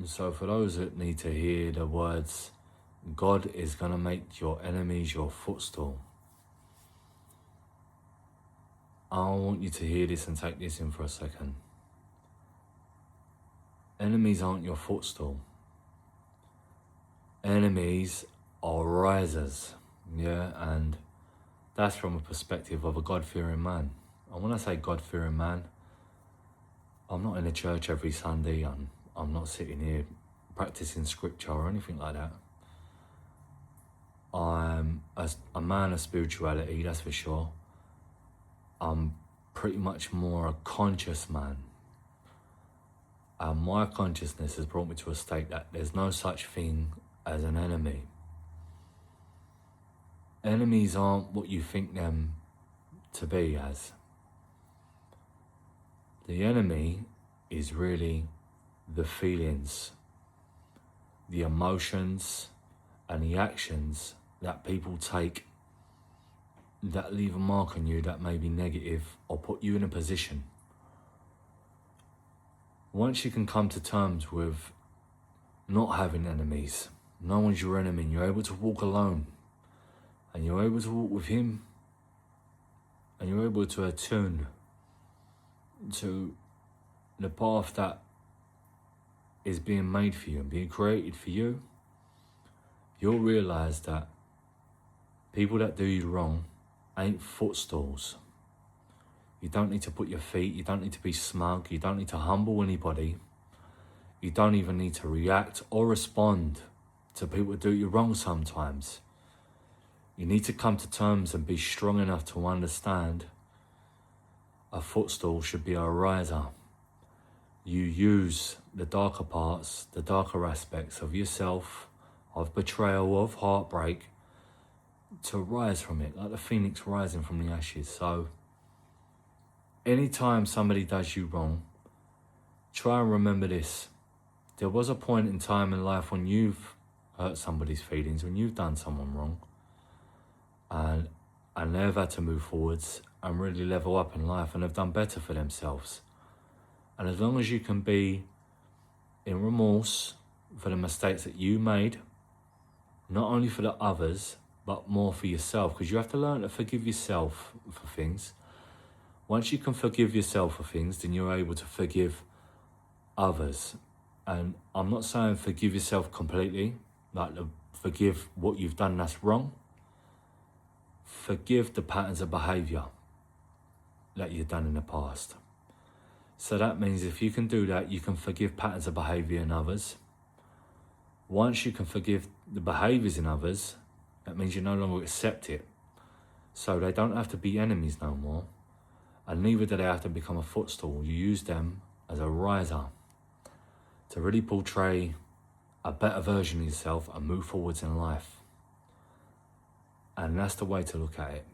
So for those that need to hear the words, God is going to make your enemies your footstool, I want you to hear this and take this in for a second. Enemies aren't your footstool. Enemies are risers, yeah, and that's from a perspective of a God-fearing man. And when I say God-fearing man, I'm not in a church every Sunday, I'm not sitting here practicing scripture or anything like that. I'm a man of spirituality, that's for sure. I'm pretty much more a conscious man. And my consciousness has brought me to a state that there's no such thing as an enemy. Enemies aren't what you think them to be as. The enemy is really the feelings, the emotions, and the actions that people take that leave a mark on you that may be negative or put you in a position. Once you can come to terms with not having enemies, no one's your enemy, and you're able to walk alone, and you're able to walk with him, and you're able to attune to the path that is being made for you and being created for you, you'll realise that people that do you wrong ain't footstools. You don't need to put your feet, you don't need to be smug, you don't need to humble anybody. You don't even need to react or respond to people that do you wrong sometimes. You need to come to terms and be strong enough to understand a footstool should be a riser. You use the darker parts, the darker aspects of yourself, of betrayal, of heartbreak, to rise from it, like the phoenix rising from the ashes. So, anytime somebody does you wrong, try and remember this. There was a point in time in life when you've hurt somebody's feelings, when you've done someone wrong, and they've had to move forwards and really level up in life and have done better for themselves. And as long as you can be in remorse for the mistakes that you made, not only for the others, but more for yourself, because you have to learn to forgive yourself for things. Once you can forgive yourself for things, then you're able to forgive others. And I'm not saying forgive yourself completely, like forgive what you've done that's wrong. Forgive the patterns of behaviour that you've done in the past. So that means if you can do that, you can forgive patterns of behaviour in others. Once you can forgive the behaviours in others, that means you no longer accept it. So they don't have to be enemies no more, and neither do they have to become a footstool. You use them as a riser to really portray a better version of yourself and move forwards in life. And that's the way to look at it.